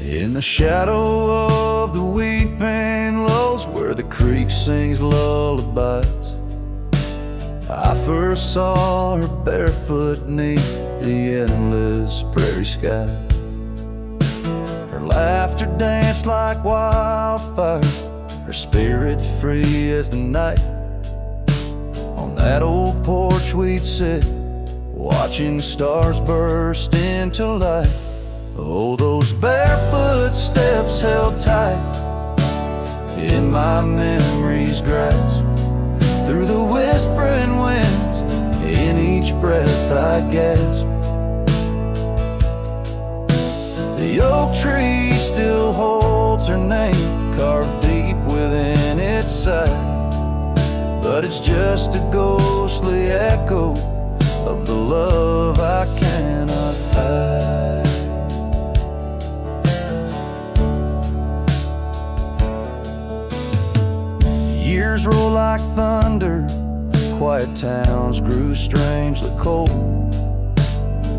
In the shadow of the weeping willows, where the creek sings lullabies, I first saw her barefoot neath the endless prairie sky. Her laughter danced like wildfire, her spirit free as the night. On that old porch we'd sit, watching stars burst into light. Oh, those barefoot steps held tight in my memory's grasp. Through the whispering winds, in each breath I gasp. The oak tree still holds her name, carved deep within its side, but it's just a ghostly echo of the love I cannot hide. Years roll like thunder, quiet towns grew strangely cold.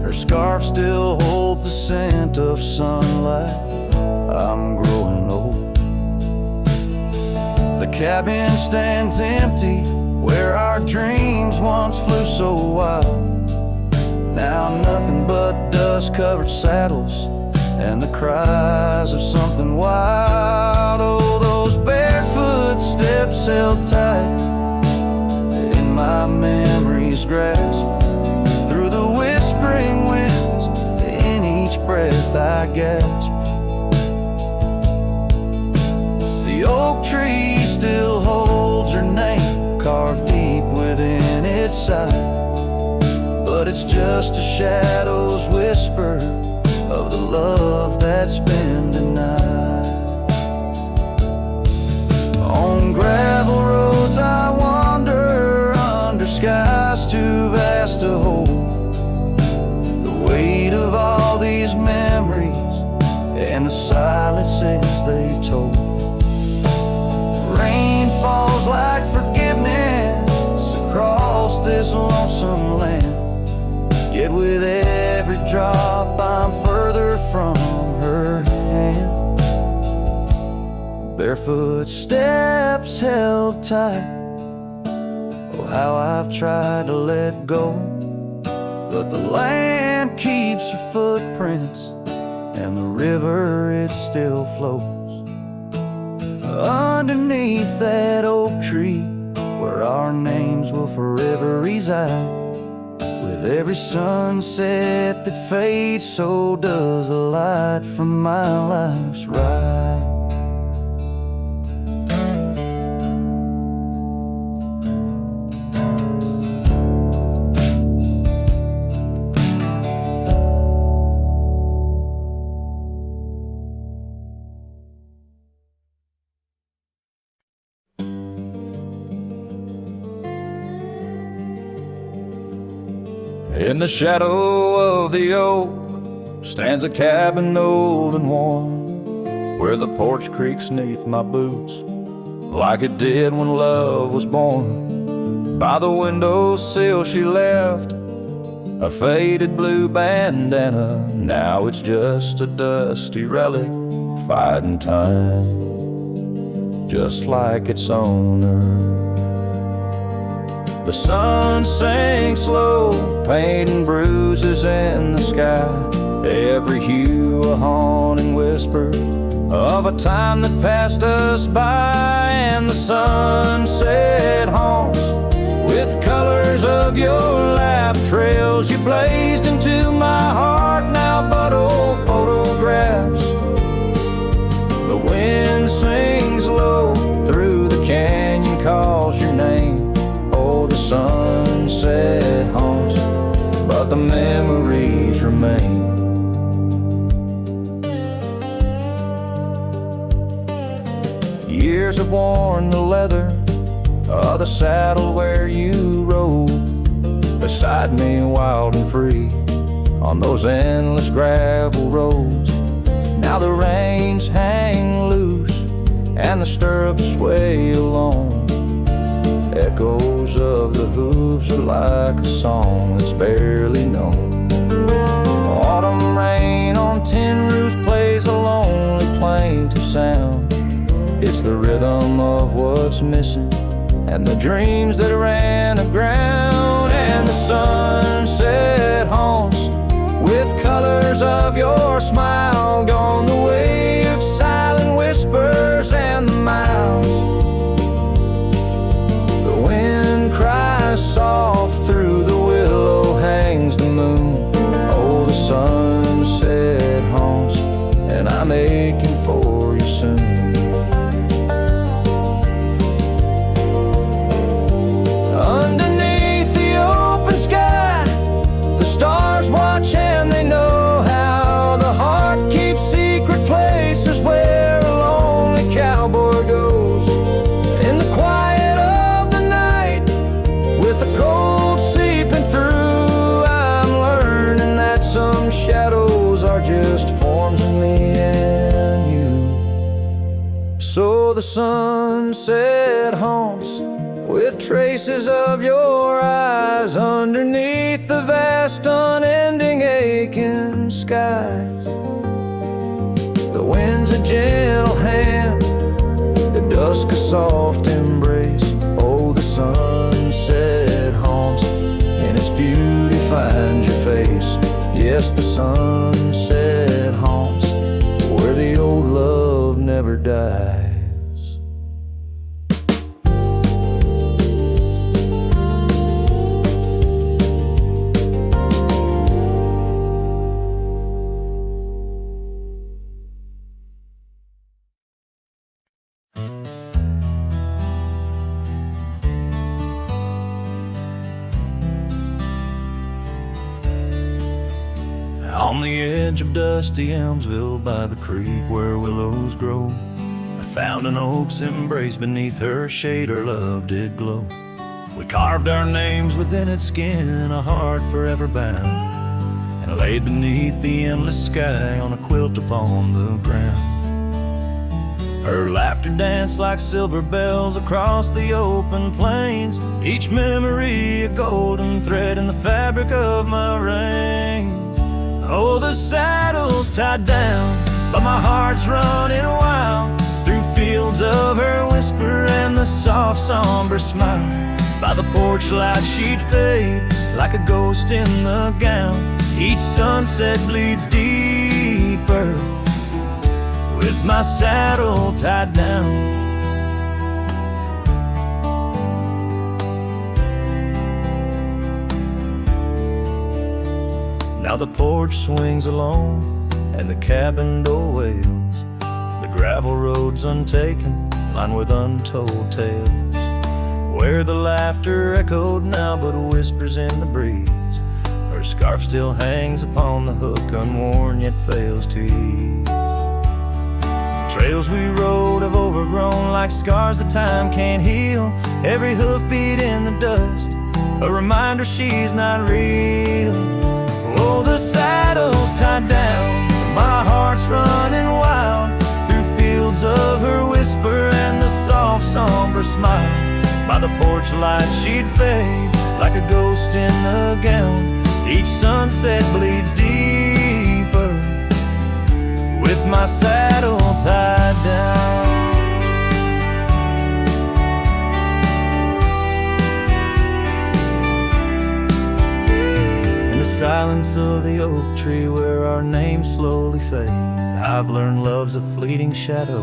Her scarf still holds the scent of sunlight. I'm growing old. The cabin stands empty, where our dreams once flew so wild. Now nothing but dust-covered saddles and the cries of something wild. Oh, those barefoot steps held tight in my memory's grasp. Through the whispering winds, in each breath I gasp. The oak tree still holds her name, carved deep within its side, but it's just a shadow's whisper of the love that's been denied. On gravel roads I wander, under skies too vast to hold. The weight of all these memories and the silences they've told. Rain falls like forgiveness across this lonesome land, yet with every drop I'm further from her hand. Barefoot steps held tight, oh how I've tried to let go, but the land keeps her footprints and the river it still flows. Underneath that oak tree, where our names will forever reside. With every sunset that fades, so does the light from my life's ride. In the shadow of the oak stands a cabin old and warm, where the porch creaks neath my boots like it did when love was born. By the windowsill she left a faded blue bandana, now it's just a dusty relic fighting time, just like its owner. The sun sinks slow, painting bruises in the sky, every hue a haunting whisper of a time that passed us by. And the sunset haunts with colors of your lap, trails you blazed into my heart, now but old photographs. The wind sings low through the canyon, calls your name. The sunset haunts, but the memories remain. Years have worn the leather of the saddle where you rode beside me, wild and free, on those endless gravel roads. Now the reins hang loose and the stirrups sway along. Echoes of the hooves are like a song that's barely known. Autumn rain on tin roofs plays alone sound. It's the rhythm of what's missing and the dreams that ran aground. And the sunset haunts with colors of your smile, gone the way of silent whispers and the miles. The wind cries soft through the willow, hangs the moon. Oh, the sunset haunts, and I'm aching for you soon. Underneath the open sky, the stars watch and they know how the heart keeps secret places where a lonely cowboy goes. In the quiet of the night, with the cold seeping through, I'm learning that some shadows are just forms in me and you. So the sunset haunts with traces of your eyes underneath the vast unending aching skies. The wind's a gentle hand, the dusk a soft embrace. Oh, the sunset haunts, and its beauty finds your face. Yes, the sunset haunts where the old love never dies. On the edge of dusty Elmsville by the creek where willows grow, I found an oak's embrace beneath her shade, her love did glow. We carved our names within its skin, a heart forever bound, and laid beneath the endless sky on a quilt upon the ground. Her laughter danced like silver bells across the open plains, each memory a golden thread in the fabric of my reins. Oh, the saddle's tied down, but my heart's running wild through fields of her whisper and the soft somber smile. By the porch light she'd fade like a ghost in the gown. Each sunset bleeds deeper with my saddle tied down. Now the porch swings alone and the cabin door wails. The gravel road's untaken, lined with untold tales, where the laughter echoed now but whispers in the breeze. Her scarf still hangs upon the hook, unworn yet fails to ease. The trails we rode have overgrown like scars that time can't heal. Every hoofbeat in the dust, a reminder she's not real. Oh, the saddle's tied down, my heart's running wild through fields of her whisper and the soft somber smile. By the porch light she'd fade like a ghost in the gown. Each sunset bleeds deeper with my saddle tied down. Silence of the oak tree where our names slowly fade, I've learned love's a fleeting shadow,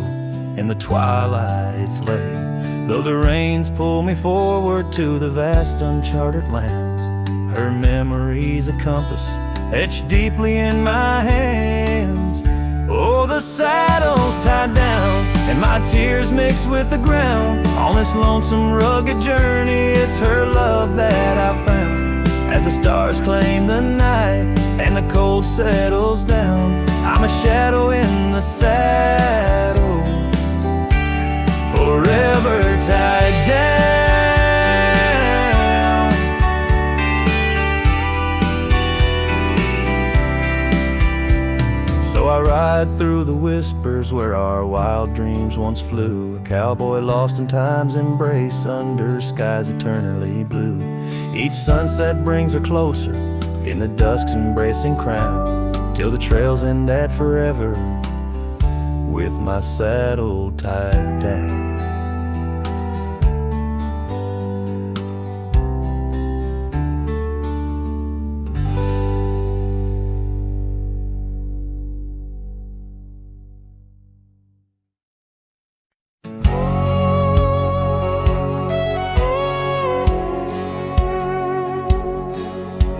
in the twilight it's laid. Though the rains pull me forward to the vast uncharted lands, her memory's a compass etched deeply in my hands. Oh, the saddle's tied down and my tears mix with the ground. On this lonesome rugged journey, it's her love that I found. As the stars claim the night and the cold settles down, I'm a shadow in the saddle, forever tied down. So I ride through the whispers where our wild dreams once flew, a cowboy lost in time's embrace under skies eternally blue. Each sunset brings her closer in the dusk's embracing crown, till the trails end at forever with my saddle tied down.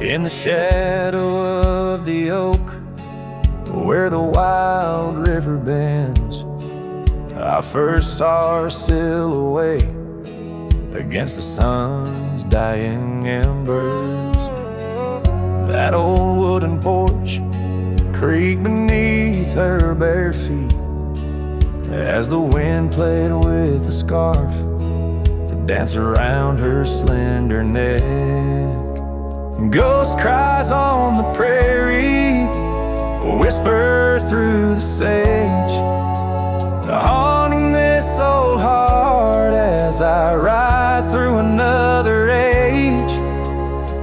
In the shadow of the oak, where the wild river bends, I first saw her silhouette against the sun's dying embers. That old wooden porch creaked beneath her bare feet as the wind played with the scarf that danced around her slender neck. Ghost cries on the prairie whisper through the sage, haunting this old heart as I ride through another age.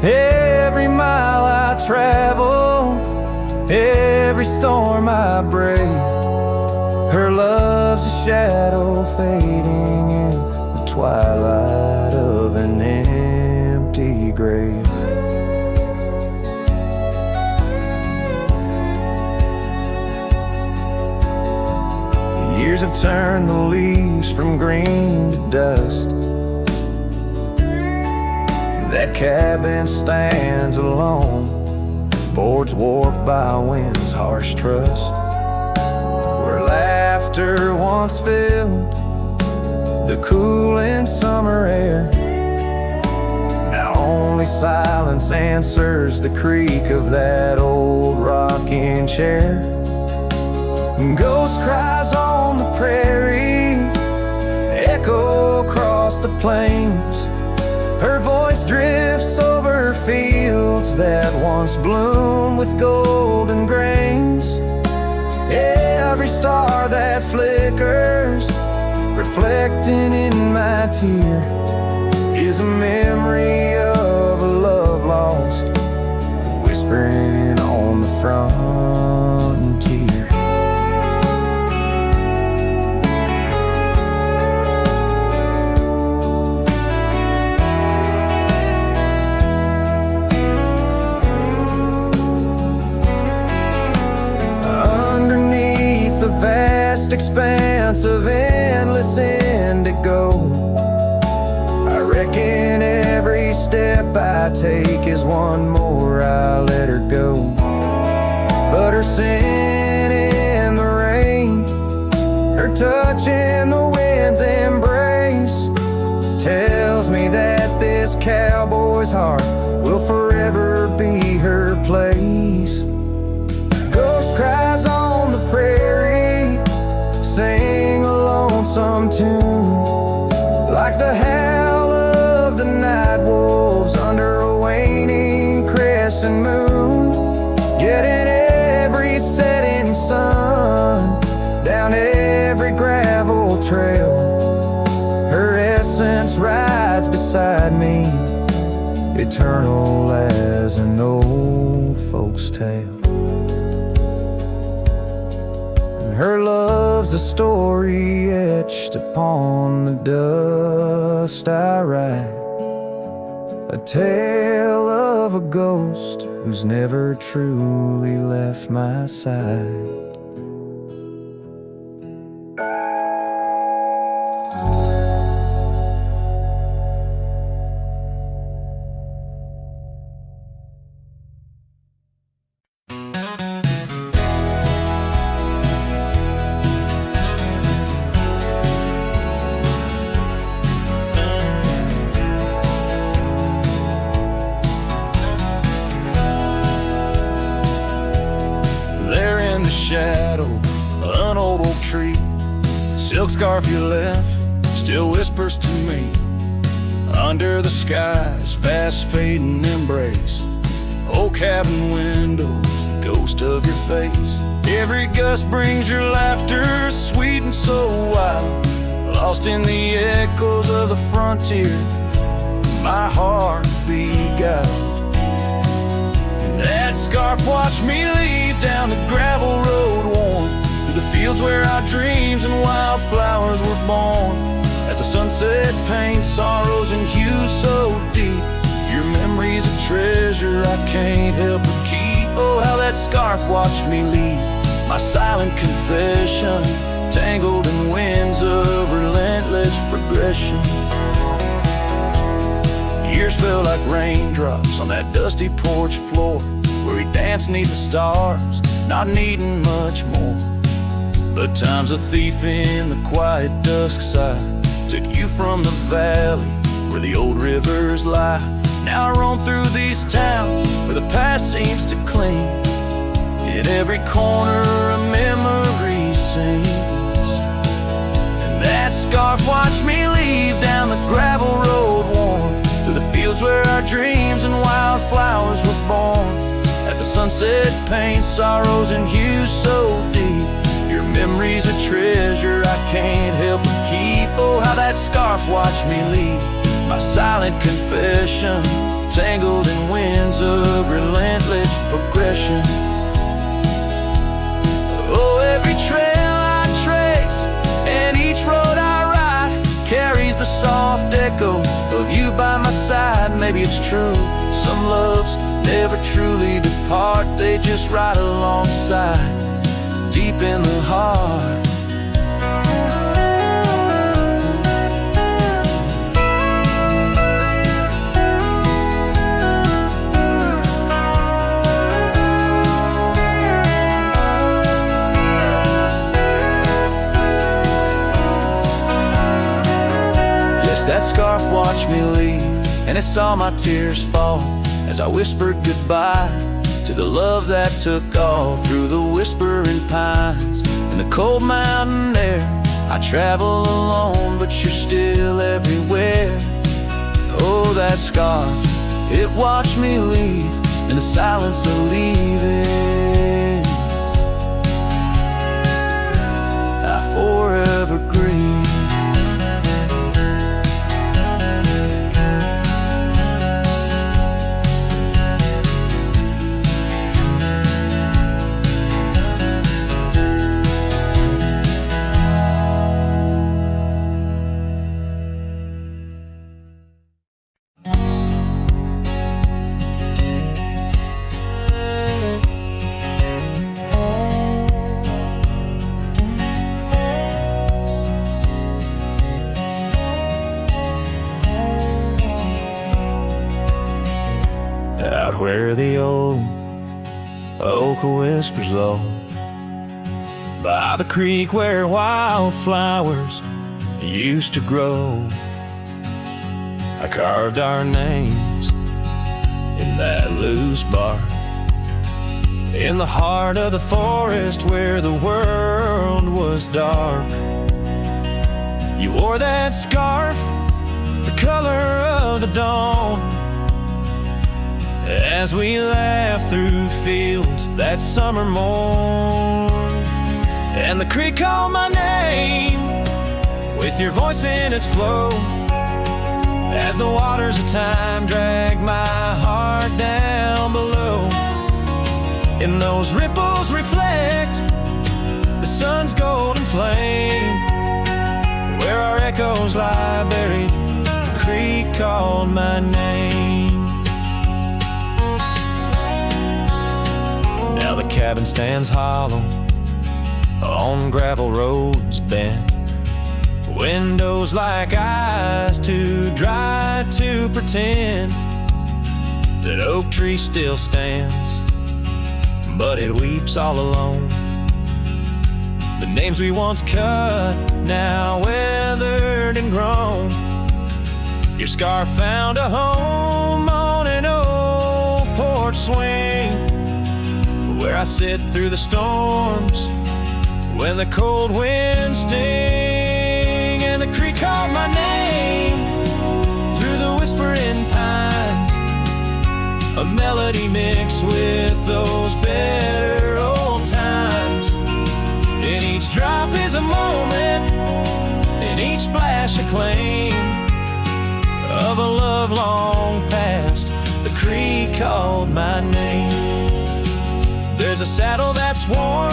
Every mile I travel, every storm I brave, her love's a shadow fading in the twilight of an empty grave. Years have turned the leaves from green to dust. That cabin stands alone, boards warped by wind's harsh trust. Where laughter once filled the cooling summer air, now only silence answers the creak of that old rocking chair. Ghost cries on the prairie echo across the plains, her voice drifts over fields that once bloomed with golden grains. Every star that flickers, reflecting in my tear, is a memory of a love lost, whispering on the frontier. Vast expanse of endless indigo, I reckon every step I take is one more I let her go. But her scent in the rain, her touch in the wind's embrace, tells me that this cowboy's heart will forever be her place. Ghost cries on the prairie, sing a lonesome tune, like the howl of the night wolves under a waning crescent moon. Yet in every setting sun, down every gravel trail, her essence rides beside me, eternal as an old folk's tale. Her love's a story etched upon the dust I write, a tale of a ghost who's never truly left my side. Shadow, an old oak tree, silk scarf you left still whispers to me. Under the sky's fast fading embrace, old cabin windows, the ghost of your face. Every gust brings your laughter, sweet and so wild, lost in the echoes of the frontier, my heart beguiled. That scarf watched me leave down the gravel road, worn through the field fields where our dreams and wildflowers were born. As the sunset paints sorrows and hues so deep, your memory's a treasure I can't help but keep. Oh, how that scarf watched me leave, my silent confession, tangled in winds of relentless progression. Years felt like raindrops on that dusty porch floor, where we danced neath the stars, not needing much more. But time's a thief in the quiet dusk side, took you from the valley where the old rivers lie. Now I roam through these towns where the past seems to cling. In every corner a memory sings, and that scarf watched me leave down the gravel road worn, through the fields where our dreams and wildflowers were born. As the sunset paints sorrows and hues so deep, your memory's a treasure I can't help but keep. Oh, how that scarf watched me leave, my silent confession, tangled in winds of relentless progression. Oh, every trail I trace and each road I ride carries the soft echo of you by my side. Maybe it's true, some loves never truly depart, they just ride alongside, deep in the heart. That scarf watched me leave, and it saw my tears fall as I whispered goodbye to the love that took all through the whispering pines. In the cold mountain air I travel alone, but you're still everywhere. Oh, that scarf, it watched me leave in the silence of leaving. I forever grieve. Out where the old oak whispers low, by the creek where wildflowers used to grow, I carved our names in that loose bark, in the heart of the forest where the world was dark. You wore that scarf, the color of the dawn, as we laughed through fields that summer morn. And the creek called my name with your voice in its flow, as the waters of time dragged my heart down below. And those ripples reflect the sun's golden flame, where our echoes lie buried, the creek called my name. Now the cabin stands hollow on gravel roads bent, windows like eyes too dry to pretend that oak tree still stands, but it weeps all alone. The names we once cut, now weathered and grown. Your scarf found a home on an old porch swing, where I sit through the storms when the cold winds sting. And the creek called my name through the whispering pines, a melody mixed with those better old times. And each drop is a moment, and each splash a claim of a love long past. The creek called my name. There's a saddle that's worn,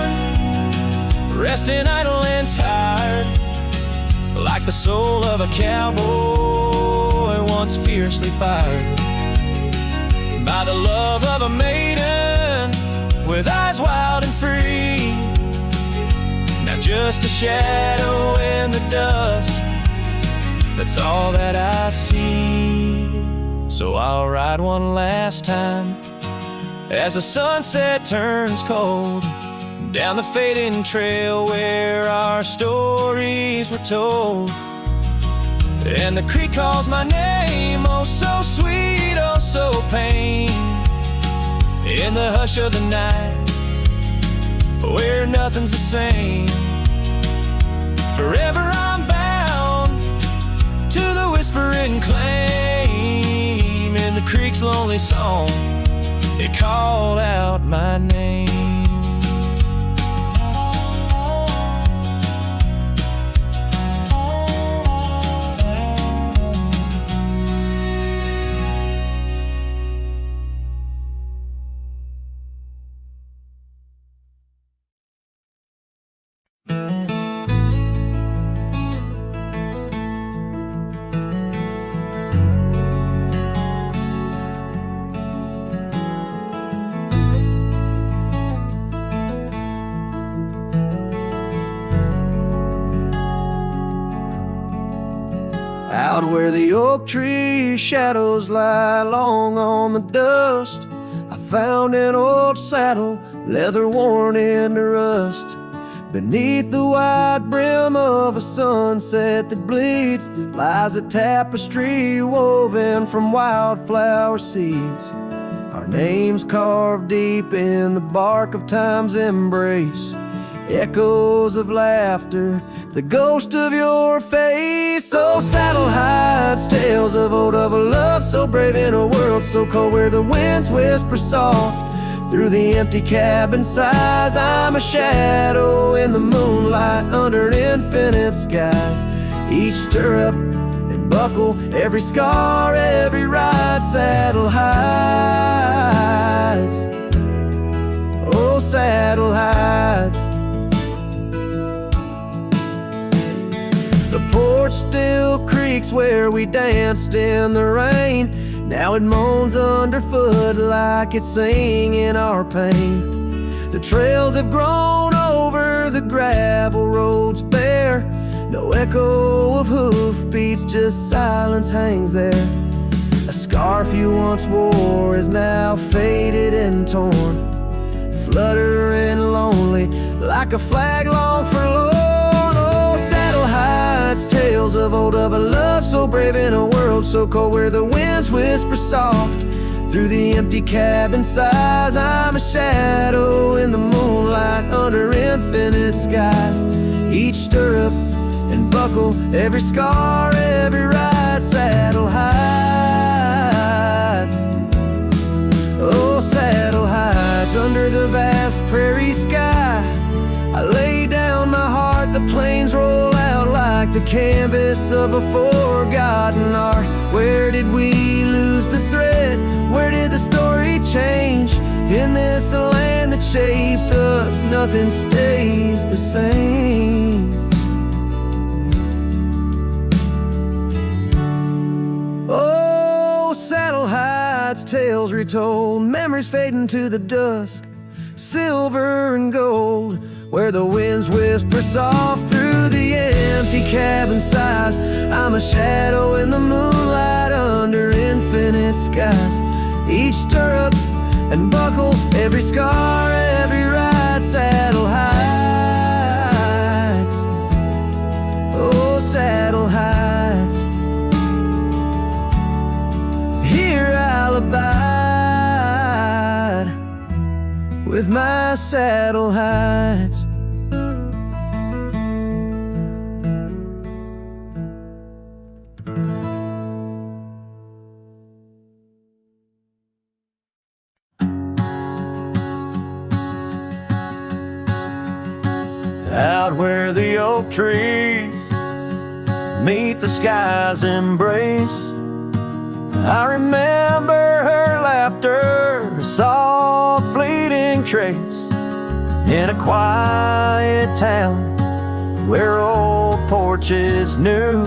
resting idle and tired, like the soul of a cowboy once fiercely fired by the love of a maiden with eyes wild and free. Now just a shadow in the dust, that's all that I see. So I'll ride one last time as the sunset turns cold, down the fading trail where our stories were told. And the creek calls my name, oh so sweet, oh so pain. In the hush of the night, where nothing's the same. Forever I'm bound to the whispering claim. In the creek's lonely song, it called out my name. Out where the oak tree shadows lie long on the dust, I found an old saddle, leather worn into rust. Beneath the wide brim of a sunset that bleeds lies a tapestry woven from wildflower seeds. Our names carved deep in the bark of time's embrace, echoes of laughter, the ghost of your face. Oh, saddle hides tales of old, of a love so brave in a world so cold, where the winds whisper soft through the empty cabin sighs. I'm a shadow in the moonlight under infinite skies. Each stirrup and buckle, every scar, every ride, saddle hides. Oh, saddle hides. The porch still creaks where we danced in the rain. Now it moans underfoot like it's singing our pain. The trails have grown over the gravel roads bare. No echo of hoofbeats, just silence hangs there. A scarf you once wore is now faded and torn, fluttering lonely like a flag long forlorn. Hides tales of old, of a love so brave in a world so cold, where the winds whisper soft through the empty cabin sighs. I'm a shadow in the moonlight under infinite skies. Each stirrup and buckle, every scar, every ride, saddle hides. Oh, saddle hides under the vast prairie sky. I lay down my heart, the plains roll out like the canvas of a forgotten art. Where did we lose the thread? Where did the story change? In this land that shaped us, nothing stays the same. Oh, saddle hides, tales retold, memories fading to the dusk, silver and gold, where the winds whisper soft through the empty cabin sighs. I'm a shadow in the moonlight under infinite skies. Each stirrup and buckle, every scar, every ride, saddle hides. Oh, saddle hides. Here I'll abide with my saddle hides. Out where the oak trees meet the sky's embrace, I remember her laughter, a soft fleeting trace in a quiet town where old porches new.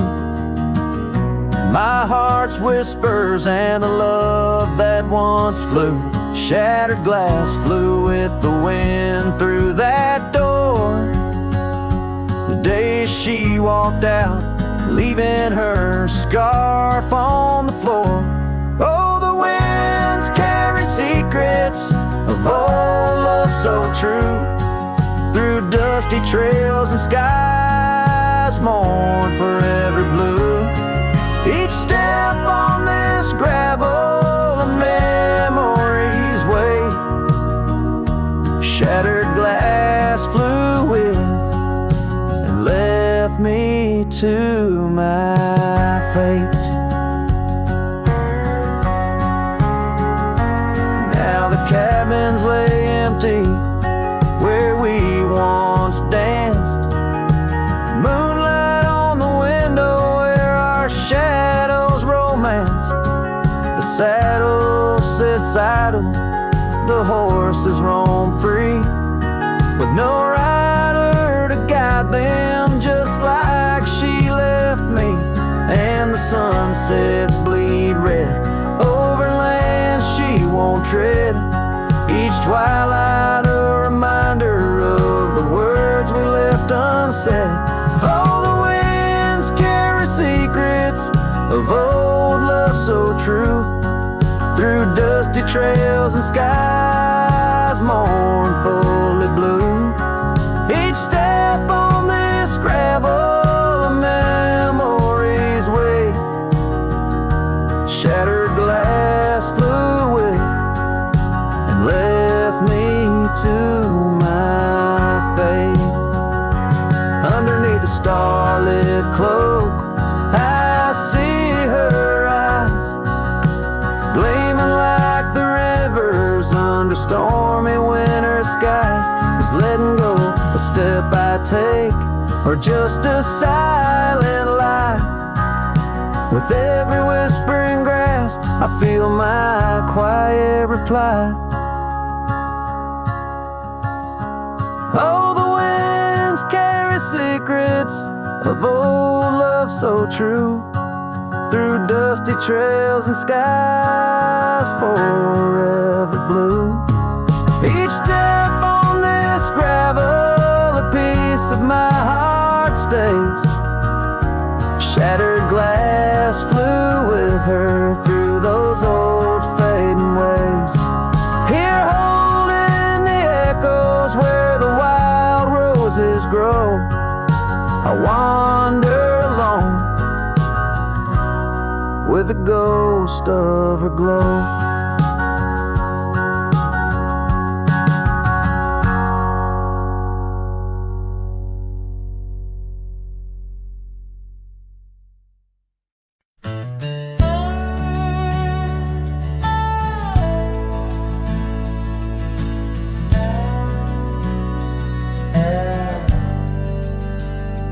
My heart's whispers and the love that once flew. Shattered glass flew with the wind through that door. The day she walked out, leaving her scarf on the floor. Oh, the winds carry secrets of old love so true. Through dusty trails and skies mourn forever blue. Each step on this gravel a memory's way. Shattered glass flew with and left me to my fate. Now the cabins lay empty where we once danced. Moonlight on the window where our shadows romanced. The saddle sits idle, the horses roam free, with no rider to guide them, just like she left me. And the sunsets bleed red over lands she won't tread. Each twilight a reminder of the words we left unsaid. Oh, the winds carry secrets of old love so true. Through dusty trails and skies mournfully blue. Each step on this gravel a memory's way. Shattered glass flew away and left me to my fate. Underneath the starlit cloak I see her eyes, gleaming like the rivers under stormy winter skies. Is letting go a step I take, or just a silent lie? With every whispering grass I feel my quiet reply. Oh, the winds carry secrets of old love so true. Through dusty trails and skies forever blue. Each step on this gravel a piece of my heart stays. Shattered glass flew with her through those old fading ways. Here holding the echoes where the wild roses grow, I wander alone with the ghost of her glow.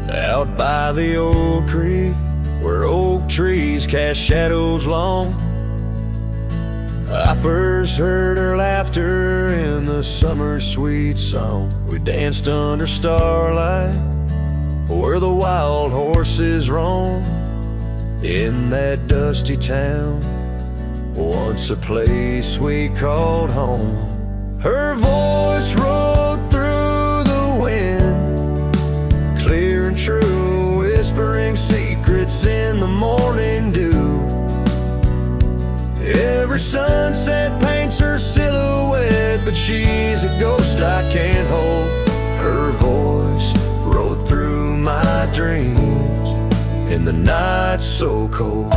Out by the old creek where oak trees cast shadows long, I first heard her laughter in the summer's sweet song. We danced under starlight where the wild horses roam. In that dusty town, once a place we called home. Her voice rolled through the wind, clear and true, whispering secrets in the morning dew. Every sunset paints her silhouette, but she's a ghost I can't hold. Her voice rode through my dreams in the night so cold.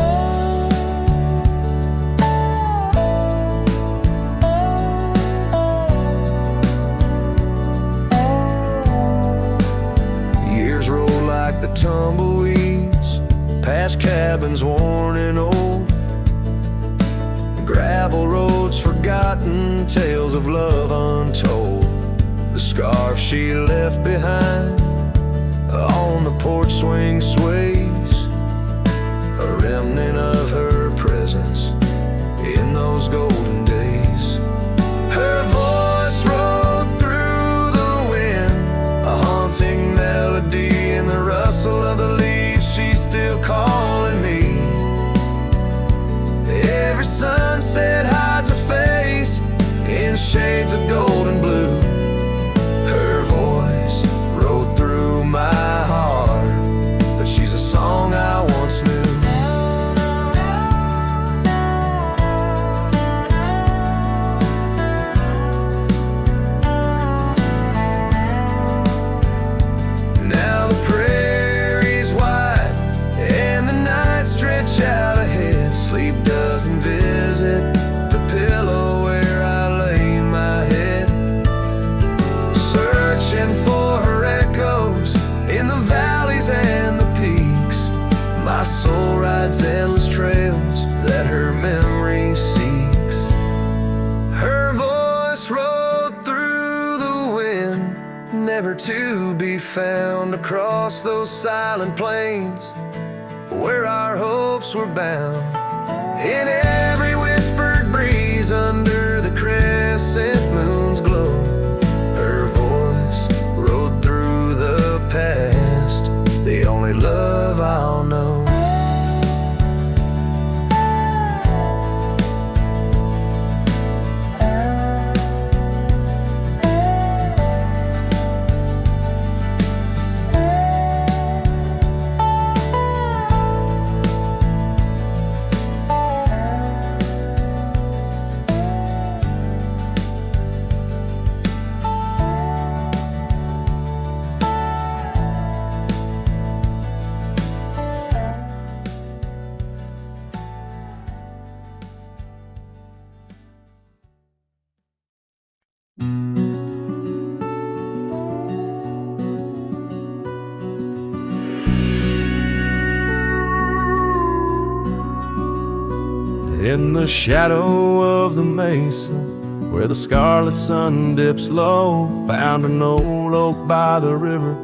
Years roll like the tumbleweeds, past cabins worn and old, gravel roads forgotten, tales of love untold. The scarf she left behind on the porch swing sways, a remnant of her presence in those golden days. Her voice rode through the rustle of the leaves, she's still calling me. Every sunset hides her face in shades of gold and blue. Her voice rode through my heart, but she's a song I once knew. Now the prairie's wide and the night stretch out ahead. Sleep doesn't visit the pillow where I lay my head, searching for her echoes in the valleys and the peaks. My soul rides endless trails that her memory seeks. Her voice rode through the wind, never to be found across those silent plains where our hopes were bound. In every whispered breeze under the crescent moon's glow, her voice rode through the past, the only love I'll know. In the shadow of the mesa, where the scarlet sun dips low, found an old oak by the river,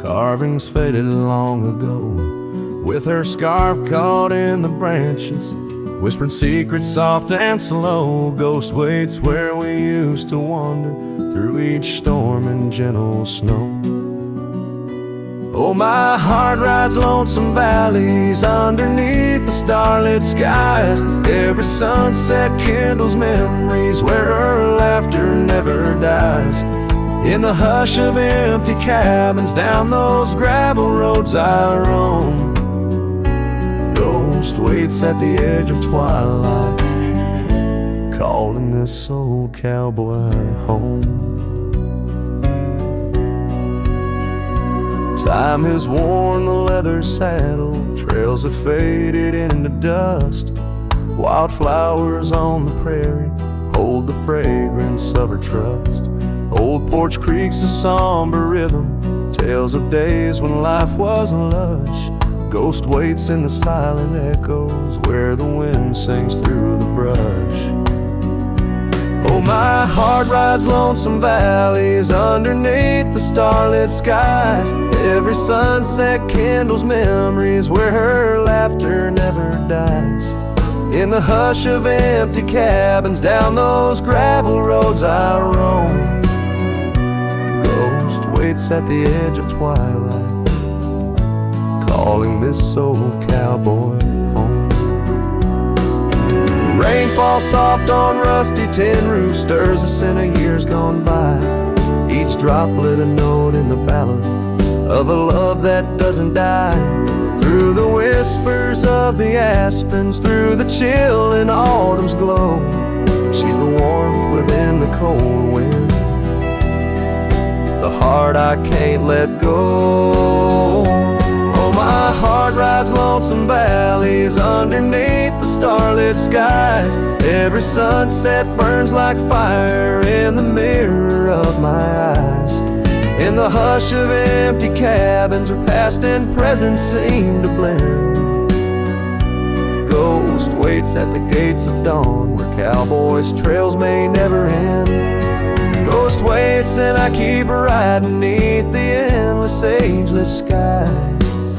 carvings faded long ago. With her scarf caught in the branches, whispering secrets soft and slow, ghost waits where we used to wander through each storm and gentle snow. Oh, my heart rides lonesome valleys underneath the starlit skies. Every sunset kindles memories where her laughter never dies. In the hush of empty cabins down those gravel roads I roam, ghost waits at the edge of twilight, calling this old cowboy home. Time has worn the leather saddle, trails have faded into dust. Wildflowers on the prairie hold the fragrance of her trust. Old Porch Creek's a somber rhythm, tales of days when life was lush. Ghost waits in the silent echoes where the wind sings through the brush. Oh, my heart rides lonesome valleys underneath the starlit skies. Every sunset kindles memories where her laughter never dies. In the hush of empty cabins down those gravel roads I roam, ghost waits at the edge of twilight, calling this old cowboy home. Rain falls soft on rusty tin roofs, stirs the scent of years gone by. Each droplet a note in the ballad of a love that doesn't die. Through the whispers of the aspens, through the chill in autumn's glow, she's the warmth within the cold wind, the heart I can't let go. Oh, my heart rides lonesome valleys underneath the starlit skies. Every sunset burns like fire in the mirror of my eyes. In the hush of empty cabins where past and present seem to blend, ghost waits at the gates of dawn where cowboys' trails may never end. Ghost waits and I keep riding neath the endless ageless skies,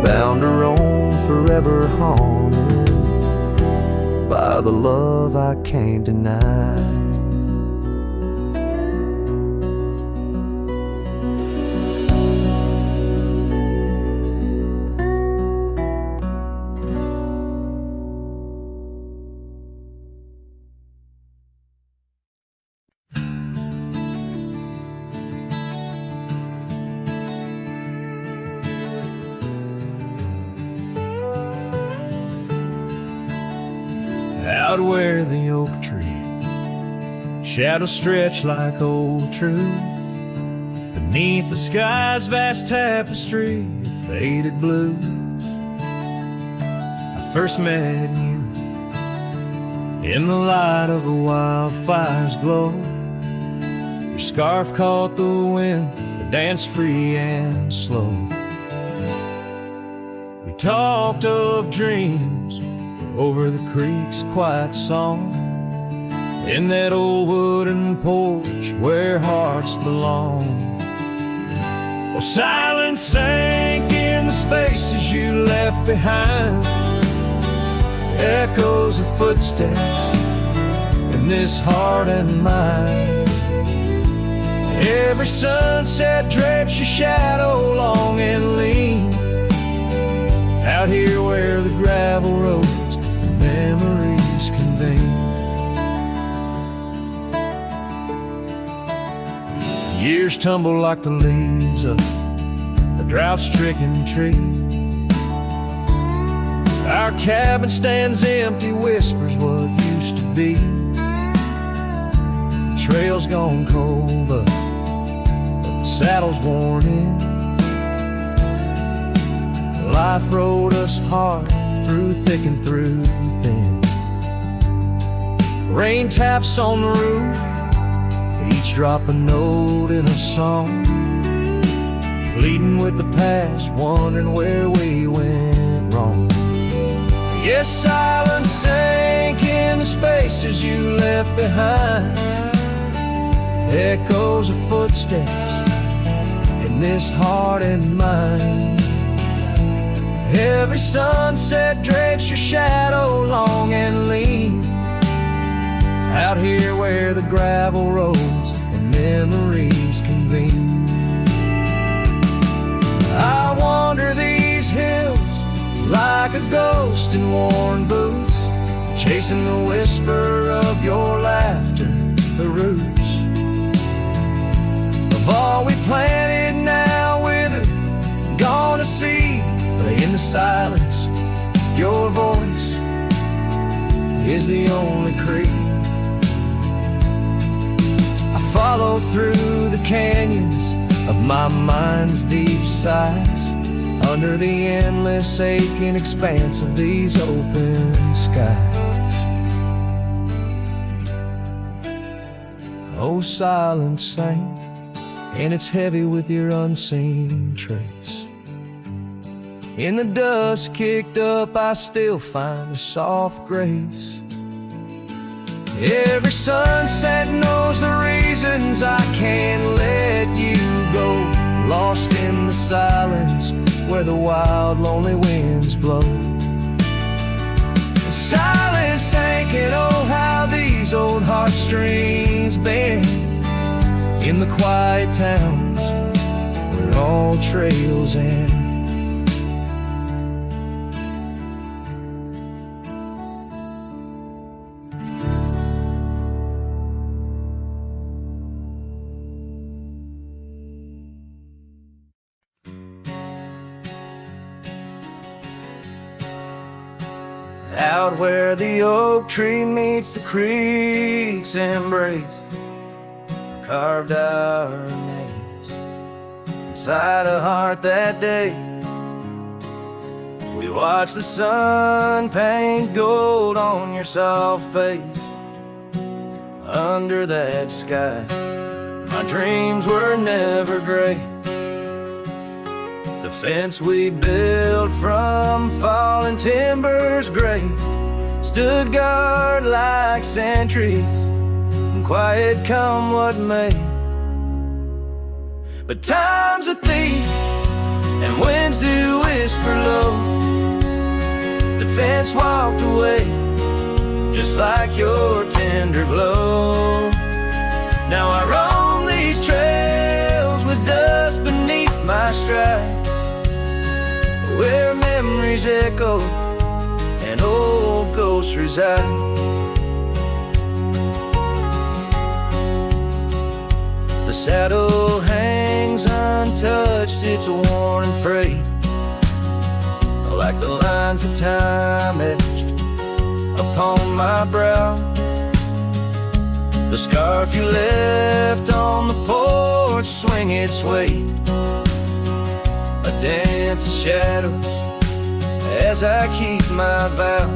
bound to roam forever haunted by the love I can't deny. out where the oak tree shadows stretch like old truth, beneath the sky's vast tapestry of faded blues. I first met you in the light of a wildfire's glow. Your scarf caught the wind, but danced free and slow. We talked of dreams over the creek's quiet song, in that old wooden porch where hearts belong. Oh, silence sank in the spaces you left behind, echoes of footsteps in this heart and mind. Every sunset drapes your shadow long and lean, out here where the gravel roads and memories convene. Years tumble like the leaves of a drought-stricken tree. Our cabin stands empty, whispers what used to be. The trail's gone cold, but the saddle's worn in. Life rode us hard through thick and through thin. Rain taps on the roof, each drop a note in a song, pleading with the past, wondering where we went wrong. Yes, silence sank in the spaces you left behind, echoes of footsteps in this heart and mind. Every sunset drapes your shadow long and lean, out here where the gravel roads and memories convene. I wander these hills like a ghost in worn boots, chasing the whisper of your laughter, the roots of all we planted now withered, gone to seed. But in the silence, your voice is the only creed. I follow through the canyons of my mind's deep sighs, under the endless aching expanse of these open skies. Oh, silence sank, and it's heavy with your unseen trace. In the dust kicked up, I still find a soft grace. Every sunset knows the reasons I can't let you go, lost in the silence where the wild, lonely winds blow. The silence sank, and oh, how these old heartstrings bend in the quiet towns where all trails end. Out where the oak tree meets the creek's embrace, carved our names inside a heart that day. We watched the sun paint gold on your soft face. Under that sky, my dreams were never gray. The fence we built from fallen timbers gray stood guard like sentries, and quiet come what may. But time's a thief, and winds do whisper low. The fence walked away, just like your tender glow. Now I roam these trails with dust beneath my stride, where memories echo and old ghosts reside. The saddle hangs untouched, it's worn and frayed, like the lines of time etched upon my brow. The scarf you left on the porch swing its weight, a dance of shadows as I keep my vow.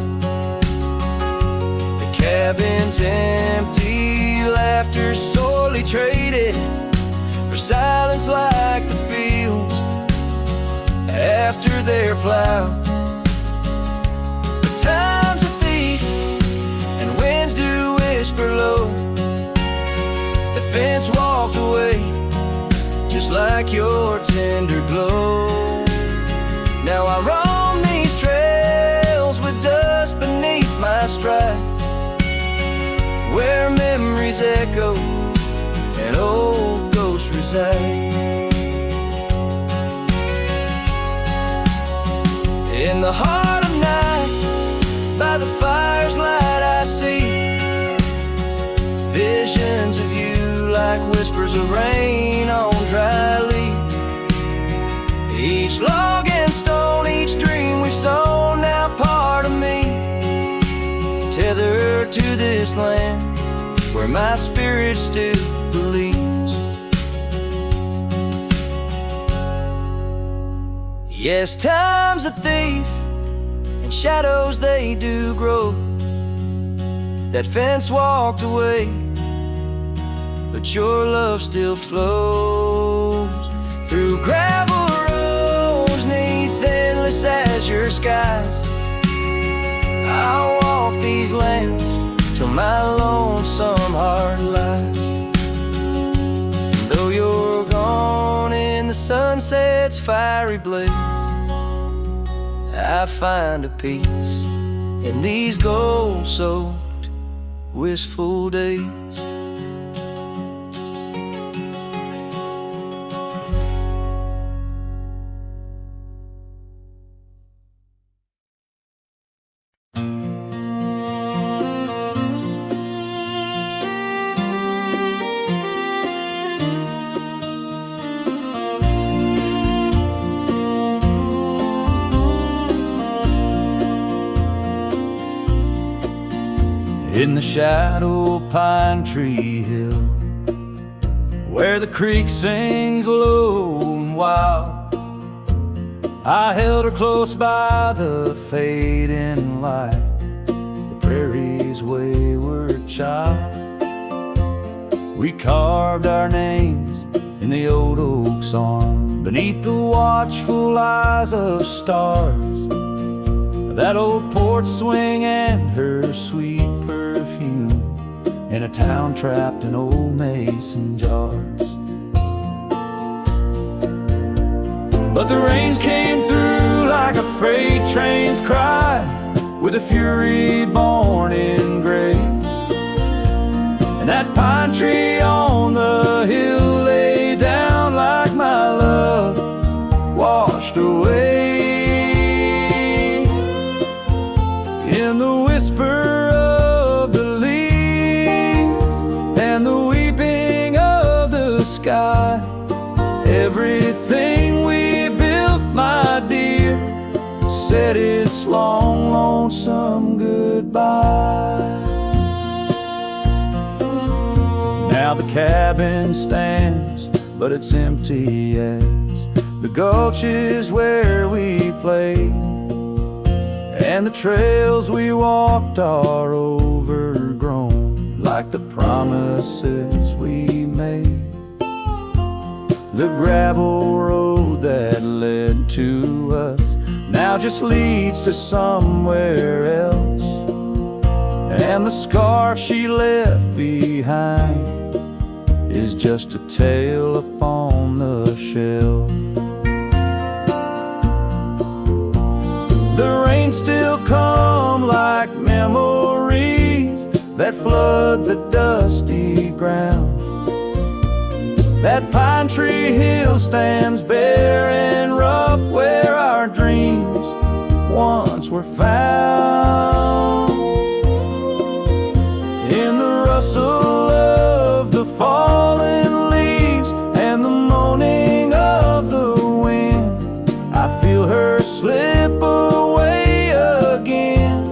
The cabin's empty, laughter sorely traded for silence like the fields after their plow. But time's a thief and winds do whisper low. The fence walked away just like your tender glow. Now I roam these trails with dust beneath my stride, where memories echo and old ghosts reside. In the heart of night, by the fire's light I see visions of you like whispers of rain on dry leaves. Each log and stone, each dream we've sown, now part of me, tethered to this land where my spirit still believes. Yes, time's a thief and shadows they do grow. That fence walked away, but your love still flows through gravel roads neath endless azure skies. I'll walk these lands till my lonesome heart lies. And though you're gone in the sunset's fiery blaze, I find a peace in these gold-soaked, wistful days. In the shadow of Pine Tree Hill, where the creek sings low and wild, I held her close by the fading light, the prairie's wayward child. We carved our names in the old oak's arm, beneath the watchful eyes of stars, that old porch swing and her sweet perfume, in a town trapped in old mason jars. But the rains came through like a freight train's cry, with a fury born in gray. And that pine tree on the hill lay down like my love washed away. In the whisper of the leaves and the weeping of the sky, everything we built, my dear, said its long, lonesome goodbye. Now the cabin stands, but it's empty as the gulch is where we played, and the trails we walked are overgrown like the promises we made. The gravel road that led to us now just leads to somewhere else, and the scarf she left behind is just a tale upon the shelf. The rains still come like memories that flood the dusty ground. That pine tree hill stands bare and rough, where our dreams once were found. In the rustle of the fallen leaves and the moaning of the wind, I feel her slip away again,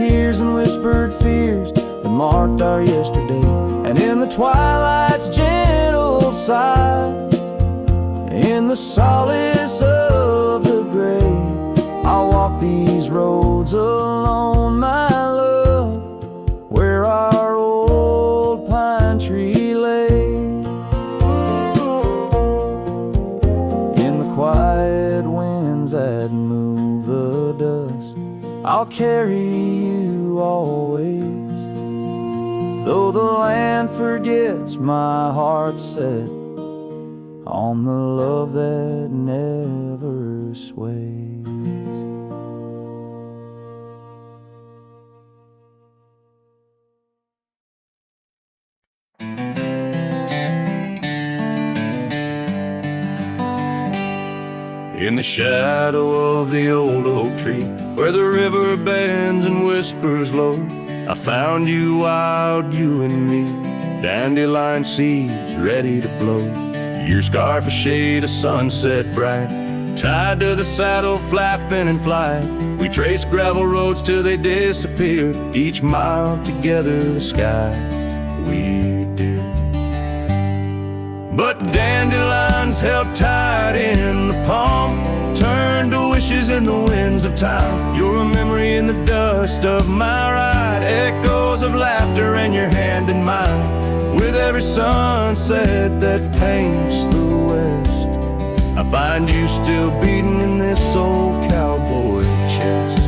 tears and whispered fears that marked our yesterday. And in the twilight's gentle sigh, in the solace of the gray, I'll walk these roads alone, my love, where our old pine tree lay. In the quiet winds that move the dust, I'll carry you always. Though the land forgets, my heart's set on the love that never sways. In the shadow of the old oak tree, where the river bends and whispers low, I found you wild, you and me, dandelion seeds ready to blow. Your scarf a shade of sunset bright, tied to the saddle flapping in flight. We traced gravel roads till they disappeared, each mile together the sky we did. But dandelions held tight in the palm, turned to wishes in the winds of time. You're a memory in the dust of my ride, echoes of laughter in your hand in mine. With every sunset that paints the west, I find you still beating in this old cowboy chest.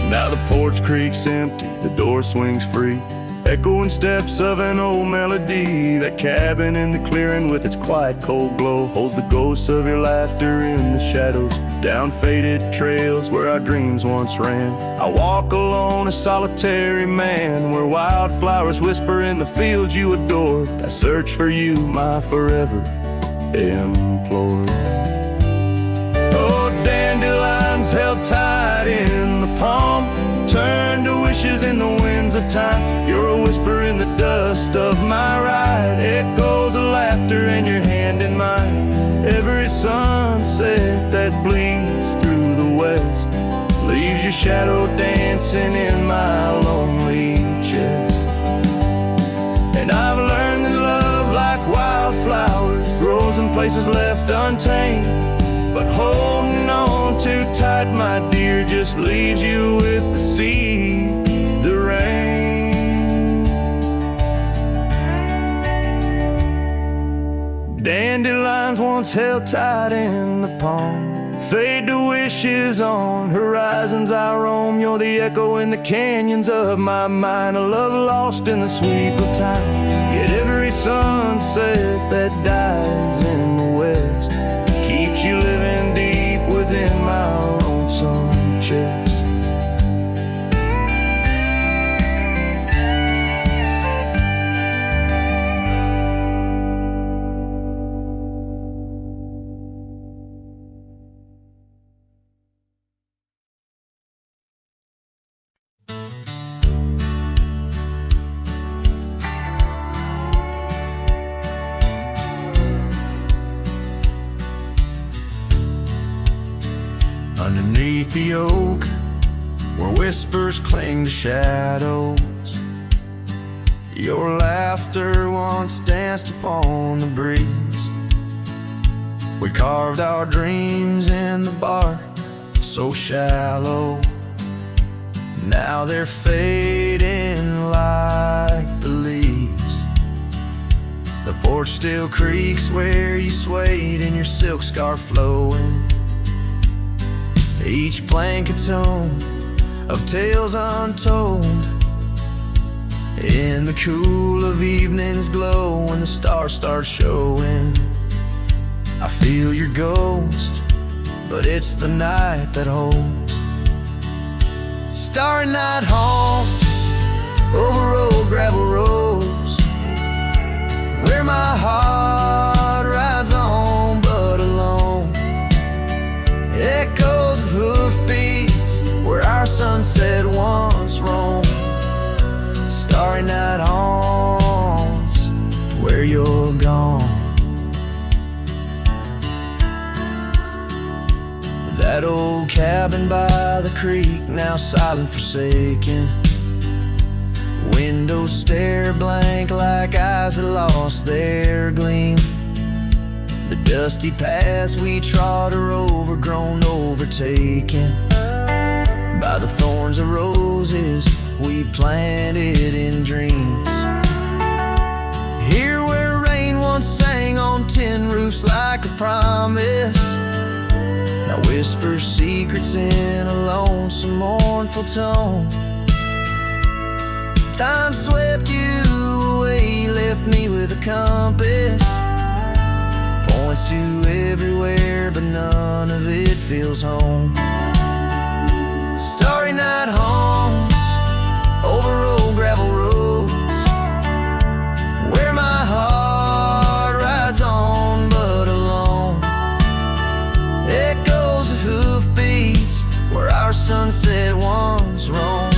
Now the porch creaks empty, the door swings free, echoing steps of an old melody. That cabin in the clearing with its quiet cold glow holds the ghosts of your laughter in the shadows, down faded trails where our dreams once ran. I walk alone, a solitary man, where wildflowers whisper in the fields you adored. I search for you, my forever implored. Oh, dandelions held tight in the palm, turned to wishes in the winds of time. You're a whisper in the dust of my ride, echoes of laughter in your hand in mine. Every sunset that bleeds through the west leaves your shadow dancing in my lonely chest. And I've learned that love, like wildflowers, grows in places left untamed. But holding on too tight, my dear, just leaves you with the sea, the rain. Dandelions once held tight in the palm, fade to wishes on horizons I roam. You're the echo in the canyons of my mind, a love lost in the sweep of time. Yet every sunset that dies in the west keeps you living deep within my lonesome chest. Underneath the oak, where whispers cling to shadows, your laughter once danced upon the breeze. We carved our dreams in the bark, so shallow. Now they're fading like the leaves. The porch still creaks where you swayed in your silk scarf flowing. Each plank a tone of tales untold. In the cool of evening's glow, when the stars start showing, I feel your ghost, but it's the night that holds. Starry night haunts over old gravel roads, where my heart rides on but alone. Echoes of hoofbeats where our sunset once roamed. Starry night haunts where you're gone. That old cabin by the creek, now silent, forsaken. Windows stare blank like eyes that lost their gleam. The dusty paths we trod are overgrown, overtaken by the thorns of roses we planted in dreams. Here where rain once sang on tin roofs like a promise, now whispers secrets in a lonesome, mournful tone. Time swept you away, left me with a compass. Points to everywhere, but none of it feels home. Starry night homes over old gravel roads, where my heart rides on but alone. Echoes of hoofbeats where our sunset once roamed.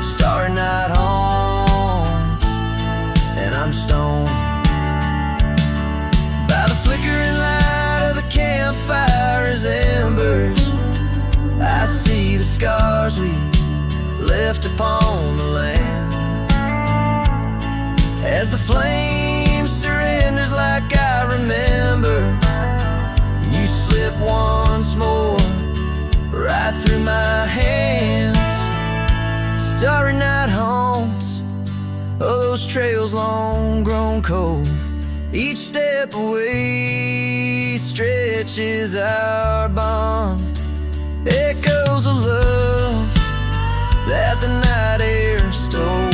Starry night haunts, and I'm stoned by the flickering light of the campfire's embers. I see the scars we left upon the land as the flame surrenders like I remember. You slip once more right through my hands. Starry night haunts, oh, those trails long grown cold. Each step away stretches our bond. Echoes of love that the night air stole.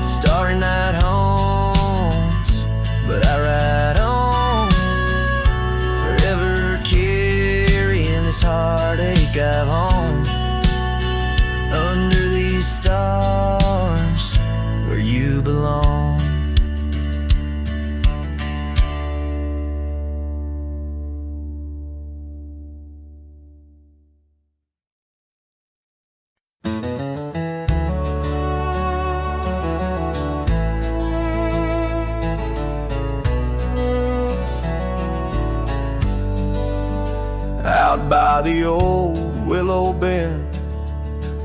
Starry night haunts, but I ride on, forever carrying this heartache I've owned. Under these stars where you belong. Out by the old willow bend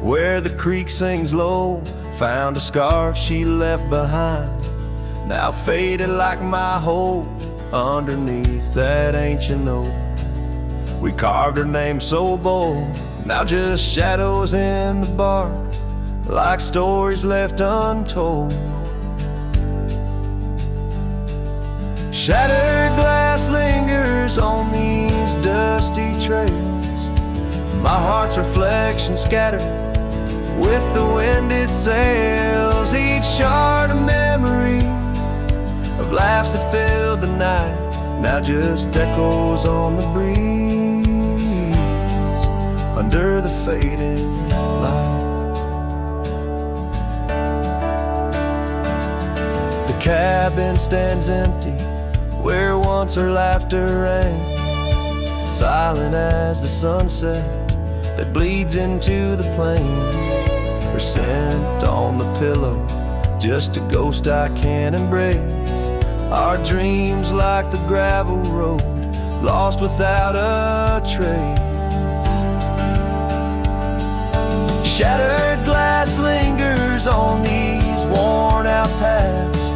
where the creek sings low, found a scarf she left behind, now faded like my hope underneath that ancient oak. We carved her name so bold, now just shadows in the bark, like stories left untold. Shattered glass lingers on these dusty trails, my heart's reflection scattered with the wind it sails. Each shard a memory of laughs that filled the night, now just echoes on the breeze under the fading light. The cabin stands empty where once her laughter rang, silent as the sunset that bleeds into the plains. Her scent on the pillow, just a ghost I can't embrace. Our dreams like the gravel road, lost without a trace. Shattered glass lingers on these worn out paths,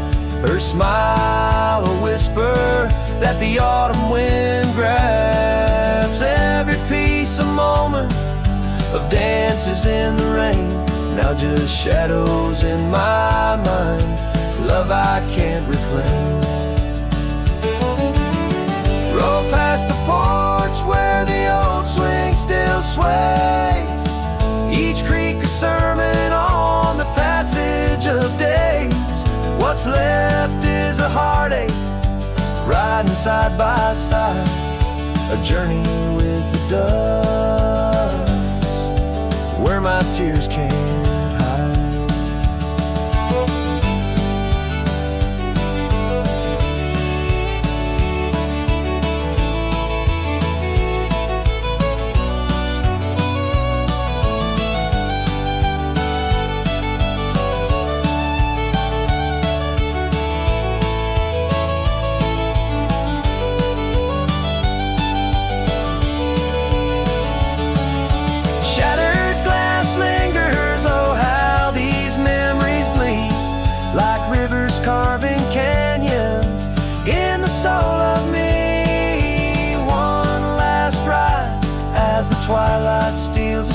her smile a whisper that the autumn wind grabs. Every piece a moment of dances in the rain, now just shadows in my mind, love I can't reclaim. Roll past the porch where the old swing still sways, each creek a sermon on the passage of days. What's left is a heartache, riding side by side, a journey with the dust, where my tears can't hide.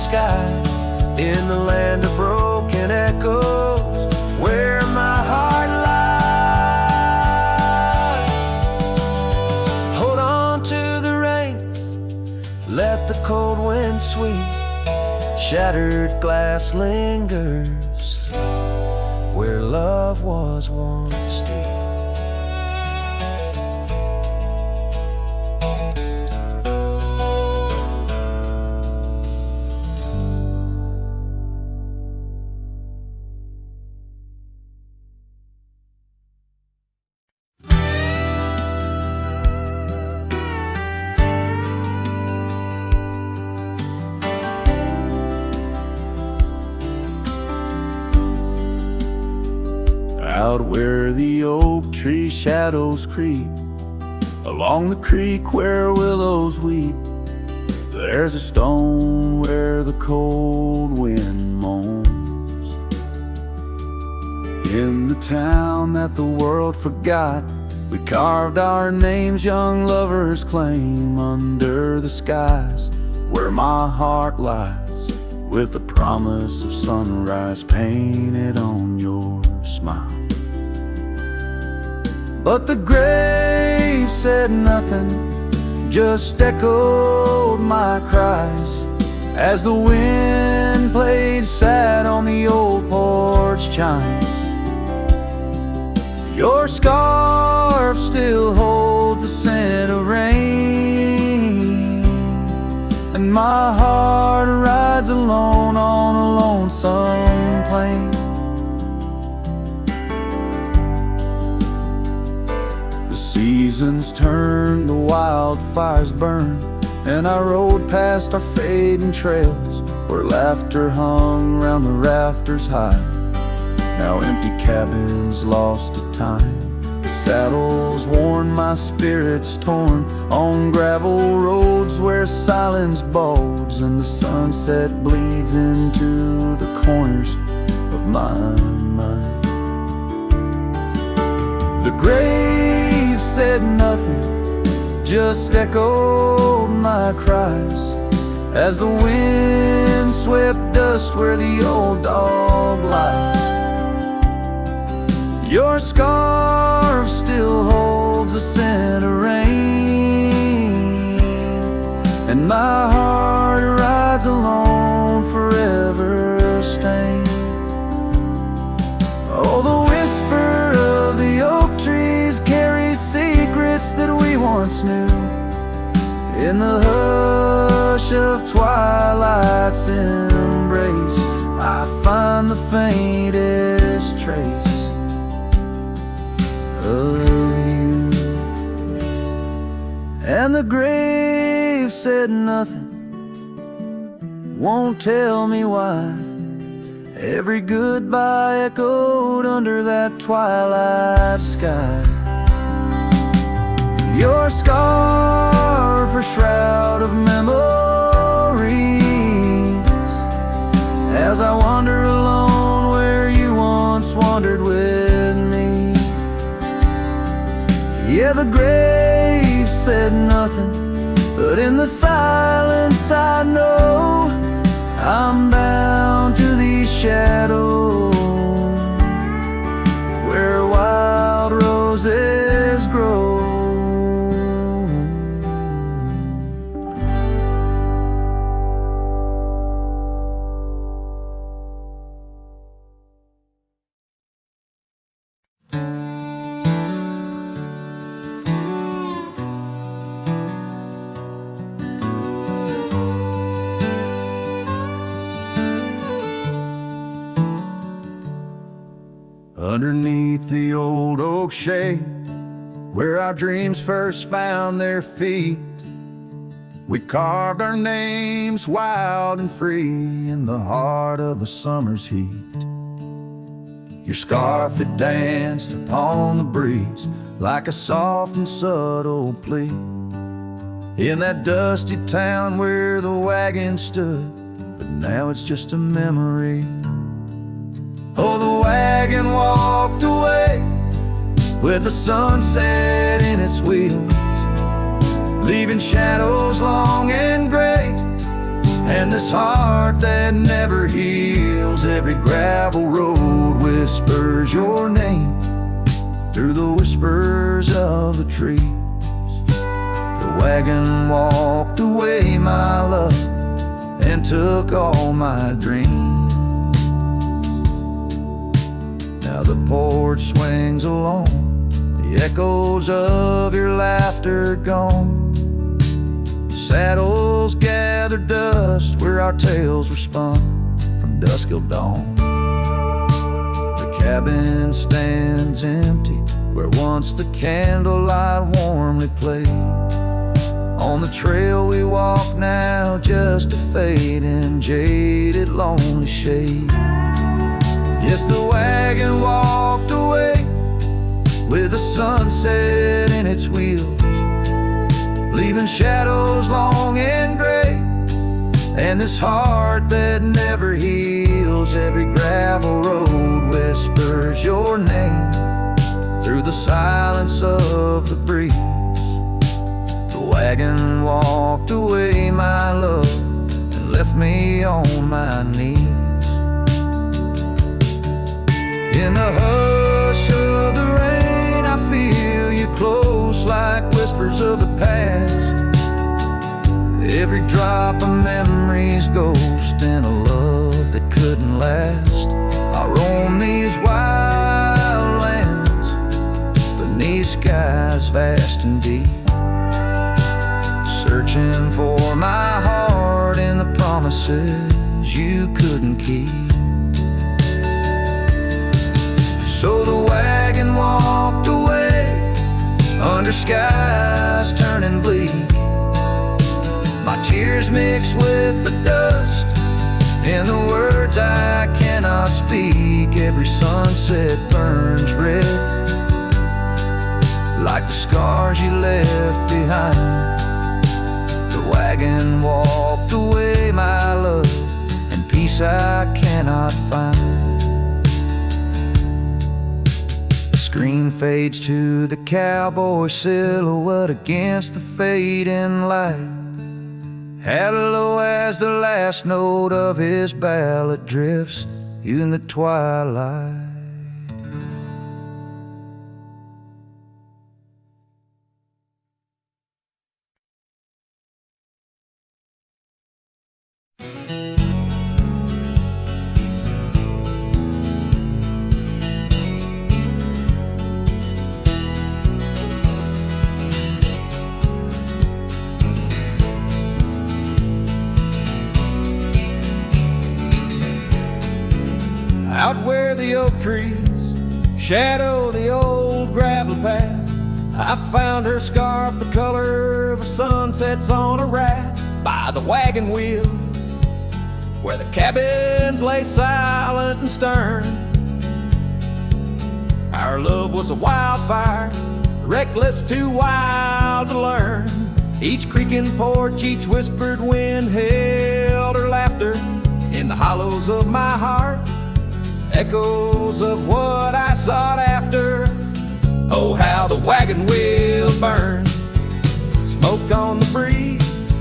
sky, in the land of broken echoes, where my heart lies. Hold on to the reins, let the cold wind sweep. Shattered glass lingers where love was once deep. Out where the oak tree shadows creep, along the creek where willows weep, there's a stone where the cold wind moans. In the town that the world forgot, we carved our names young lovers claim under the skies where my heart lies, with the promise of sunrise painted on your smile. But the grave said nothing, just echoed my cries as the wind played sad on the old porch chimes. Your scarf still holds the scent of rain, and my heart rides alone on a lonesome plain. Seasons turned, the wildfires burned, and I rode past our fading trails where laughter hung round the rafters high. Now empty cabins lost to time, the saddles worn, my spirits torn, on gravel roads where silence bulges and the sunset bleeds into the corners of my mind. The grave said nothing, just echoed my cries as the wind swept dust where the old dog lies. Your scarf still holds the scent of rain, and my heart rides alone, forever stained. Oh, the whisper of the oak trees carries secrets that we once knew. In the hush of twilight's embrace, I find the faintest trace of you. And the grave said nothing, won't tell me why. Every goodbye echoed under that twilight sky. Your scarf, a shroud of memories, as I wander alone where you once wandered with me. Yeah, the grave said nothing, but in the silence I know I'm bound to these shadows where wild roses grow. Underneath the old oak shade, where our dreams first found their feet, we carved our names wild and free in the heart of a summer's heat. Your scarf, it danced upon the breeze like a soft and subtle plea. In that dusty town where the wagon stood, but now it's just a memory. Oh, the wagon walked away with the sunset in its wheels, leaving shadows long and gray And this heart that never heals, every gravel road whispers your name through the whispers of the trees. The wagon walked away, my love, and took all my dreams. Now the porch swings along, the echoes of your laughter gone. Saddles gather dust where our tales were spun from dusk till dawn. The cabin stands empty where once the candlelight warmly played. On the trail we walk now, just a fading, jaded, lonely shade. Yes, the wagon walked away with the sunset in its wheels, leaving shadows long and gray, and this heart that never heals. Every gravel road whispers your name through the silence of the breeze. The wagon walked away, my love, and left me on my knees. In the hush of the rain, I feel you close like whispers of the past. Every drop of memory's ghost in a love that couldn't last. I roam these wild lands beneath skies vast and deep, searching for my heart in the promises you couldn't keep. So the wagon walked away under skies turning bleak. My tears mix with the dust and the words I cannot speak. Every sunset burns red like the scars you left behind. The wagon walked away, my love, and peace I cannot find. The screen fades to the cowboy silhouette against the fading light. Hello as the last note of his ballad drifts in the twilight. Out where the oak trees shadow the old gravel path, I found her scarf the color of sunsets on a raft by the wagon wheel, where the cabins lay silent and stern. Our love was a wildfire, reckless, too wild to learn. Each creaking porch, each whispered wind held her laughter in the hollows of my heart, echoes of what I sought after. Oh, how the wagon wheel burned, smoke on the breeze,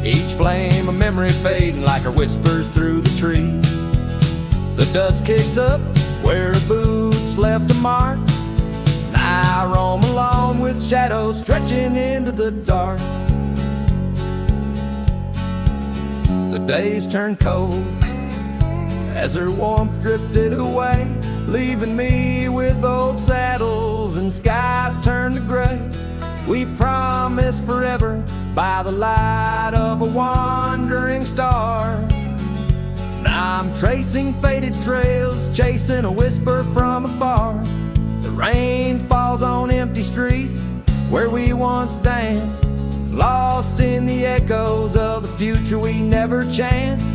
each flame a memory fading like her whispers through the trees. The dust kicks up where her boots left a mark, and I roam alone with shadows stretching into the dark. The days turn cold as her warmth drifted away, leaving me with old saddles and skies turned to gray. We promised forever by the light of a wandering star. Now I'm tracing faded trails, chasing a whisper from afar. The rain falls on empty streets where we once danced, lost in the echoes of the future we never chanced.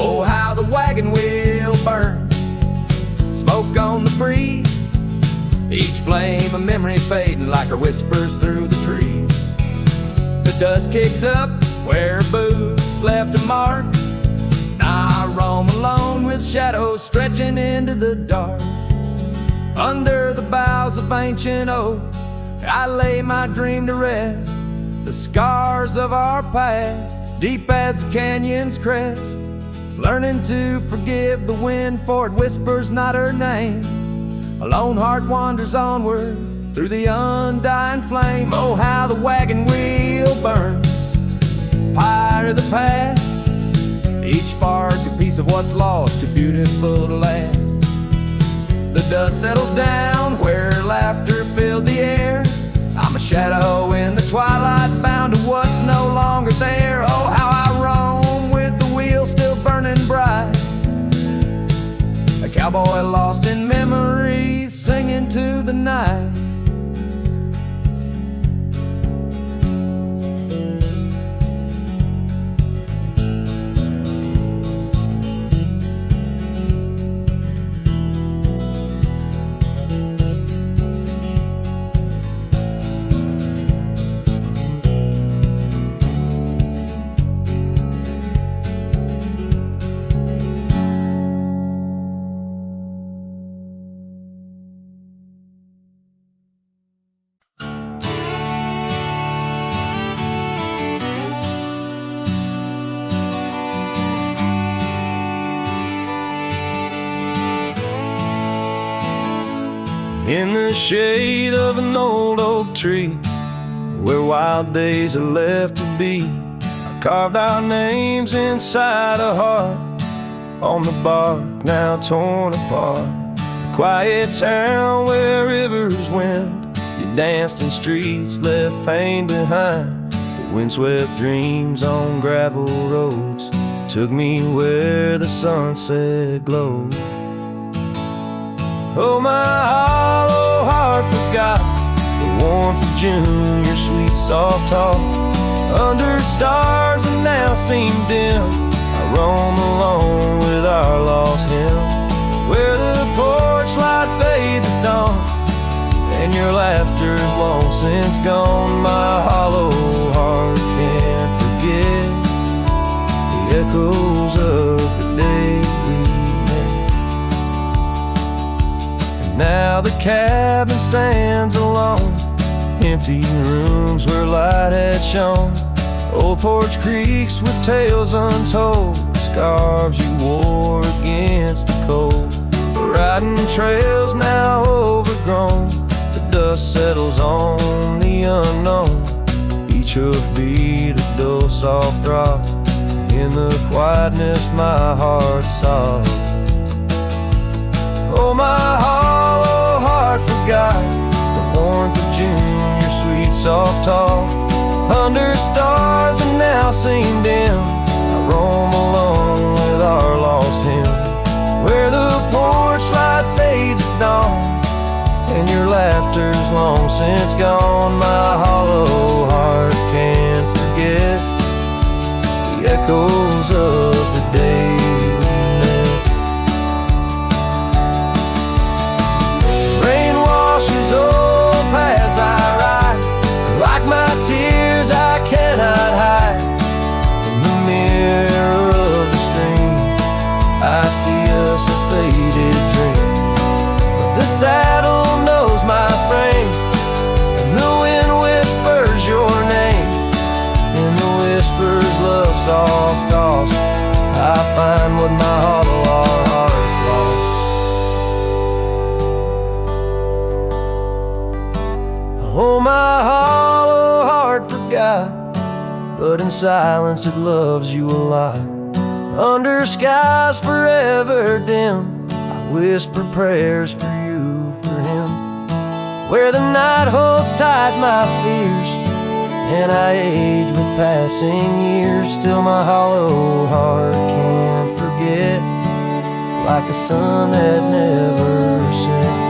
Oh, how the wagon wheel burns, smoke on the breeze, each flame a memory fading like her whispers through the trees. The dust kicks up where her boots left a mark, now I roam alone with shadows stretching into the dark. Under the boughs of ancient oak, I lay my dream to rest. The scars of our past deep as the canyon's crest, learning to forgive the wind, for it whispers not her name. A lone heart wanders onward through the undying flame. Oh, how the wagon wheel burns, pyre of the past, each spark a piece of what's lost, too beautiful to last. The dust settles down where laughter filled the air. I'm a shadow in the twilight, bound to what's no longer there. Oh, how I roam with the wheel still burning bright, a cowboy lost in memories, singing to the night. In the shade of an old oak tree, where wild days are left to be, I carved our names inside a heart on the bark now torn apart. The quiet town where rivers wend, you danced in streets left pain behind. The windswept dreams on gravel roads took me where the sunset glowed. Oh, my hollow heart forgot the warmth of June, your sweet soft talk. Under stars that now seem dim, I roam alone with our lost hymn, where the porch light fades at dawn, and your laughter's long since gone. My hollow heart can't forget the echoes of the day we met. Now the cabin stands alone, empty rooms where light had shone, old porch creaks with tales untold, scarves you wore against the cold. Riding trails now overgrown, the dust settles on the unknown, each hoofbeat a dull soft throb. In the quietness my heart sobs. Oh, my hollow heart forgot the warmth of June, your sweet soft talk. Under stars that now seem dim, I roam alone with our lost hymn, where the porch light fades at dawn, and your laughter's long since gone. My hollow heart can't forget the echoes of the day. Tears I cannot hide. In the mirror of the stream, I see us a faded dream. But the saddle knows my frame, and the wind whispers your name. In the whispers love soft calls, I find what my hollow heart lost. Oh, my heart forgot, but in silence it loves you a lot. Under skies forever dim, I whisper prayers for you, for him, where the night holds tight my fears, and I age with passing years. Still my hollow heart can't forget, like a sun that never set.